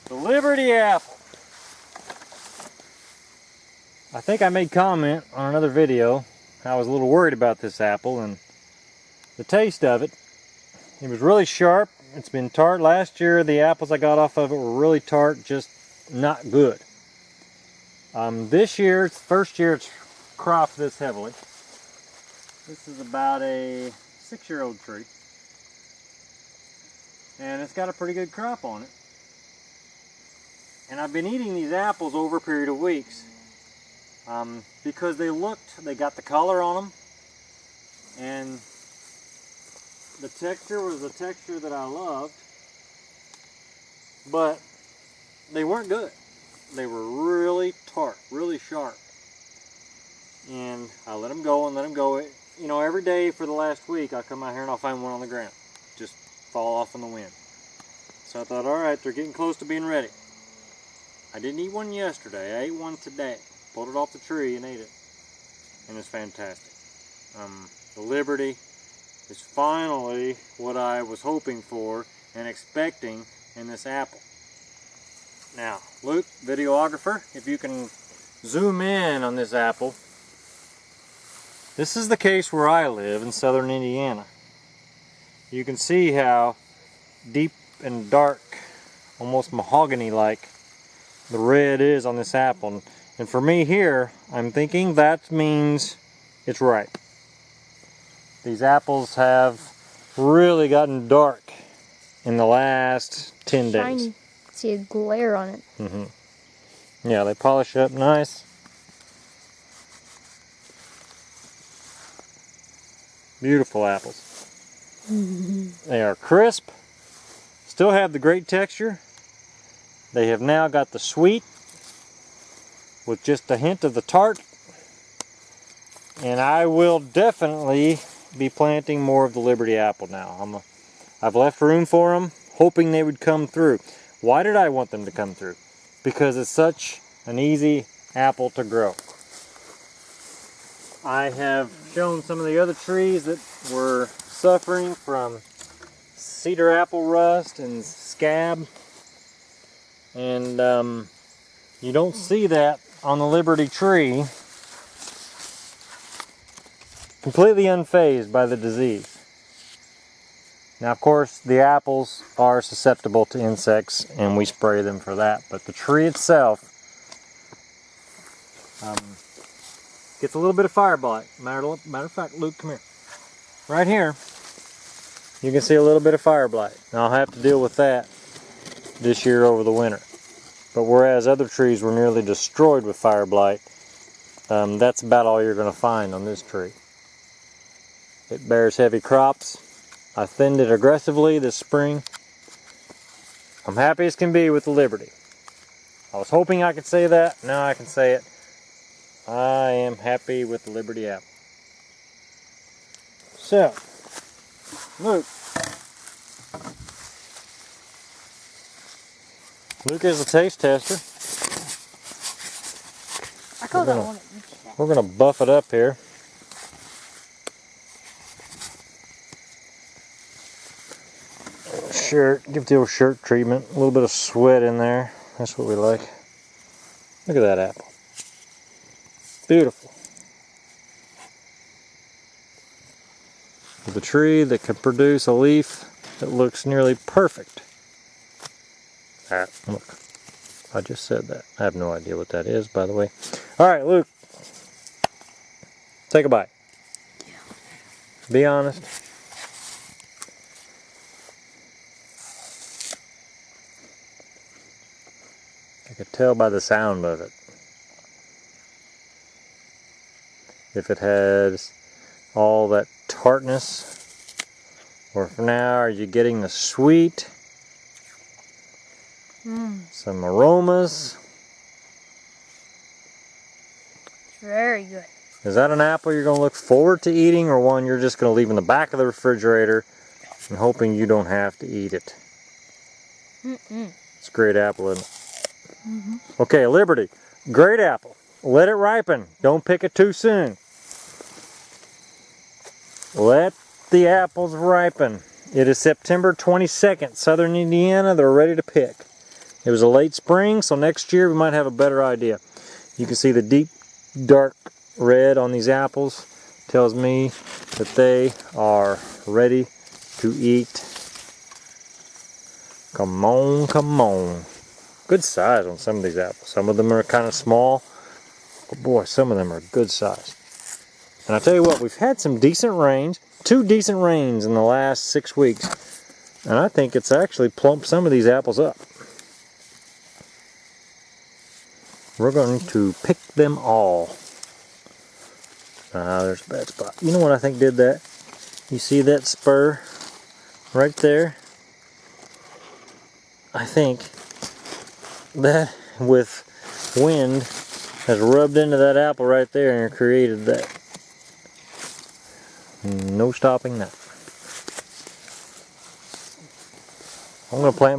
The Liberty apple. I think I made comment on another video. I was a little worried about this apple and the taste of it. It was really sharp. It's been tart. Last year the apples I got off of it were really tart, just not good. This year, it's the first year it's cropped this heavily. This is about a 6-year-old tree. And it's got a pretty good crop on it. And I've been eating these apples over a period of weeks because they got the color on them, and the texture was the texture that I loved, but they weren't good. They were really tart, really sharp. And I let them go and let them go. You know, every day for the last week I'll come out here and I'll find one on the ground. Just fall off in the wind. So I thought, alright, they're getting close to being ready. I didn't eat one yesterday. I ate one today. Pulled it off the tree and ate it. And it's fantastic. The Liberty is finally what I was hoping for and expecting in this apple. Now, Luke, videographer, if you can zoom in on this apple. This is the case where I live in southern Indiana. You can see how deep and dark, almost mahogany-like, the red is on this apple. And for me here, I'm thinking that means it's ripe. These apples have really gotten dark in the last 10 days. Shiny. See a glare on it. Yeah, they polish up nice. Beautiful apples. They are crisp, still have the great texture. They have now got the sweet with just a hint of the tart. And I will definitely be planting more of the Liberty apple now. I've left room for them, hoping they would come through. Why did I want them to come through? Because it's such an easy apple to grow. I have shown some of the other trees that were suffering from cedar apple rust and scab. And you don't see that on the Liberty tree. Completely unfazed by the disease. Now, of course, the apples are susceptible to insects, and we spray them for that. But the tree itself gets a little bit of fire blight. Matter of fact, Luke, come here. Right here, you can see a little bit of fire blight. Now, I'll have to deal with that this year over the winter. But whereas other trees were nearly destroyed with fire blight, that's about all you're going to find on this tree. It bears heavy crops. I thinned it aggressively this spring. I'm happy as can be with the Liberty. I was hoping I could say that. Now I can say it. I am happy with the Liberty apple. So, Luke is a taste tester. I call that one. We're going to buff it up here. Shirt, give it the old shirt treatment. A little bit of sweat in there. That's what we like. Look at that apple. Beautiful. With a tree that can produce a leaf that looks nearly perfect. Look, I just said that. I have no idea what that is, by the way. All right, Luke. Take a bite. Be honest. I could tell by the sound of it. If it has all that tartness, or for now, are you getting the sweet? Some aromas. It's very good. Is that an apple you're going to look forward to eating, or one you're just going to leave in the back of the refrigerator and hoping you don't have to eat it? It's a great apple, isn't it? Okay, Liberty, great apple. Let it ripen. Don't pick it too soon. Let the apples ripen. It is September 22nd, southern Indiana. They're ready to pick. It was a late spring, so next year we might have a better idea. You can see the deep, dark red on these apples. Tells me that they are ready to eat. Come on, come on. Good size on some of these apples. Some of them are kind of small, but boy, some of them are good size. And I tell you what, we've had some decent rains, 2 decent rains in the last 6 weeks, and I think it's actually plumped some of these apples up. We're going to pick them all. Ah, there's a bad spot. You know what I think did that? You see that spur right there? I think that with wind has rubbed into that apple right there and created that. No stopping that. I'm going to plant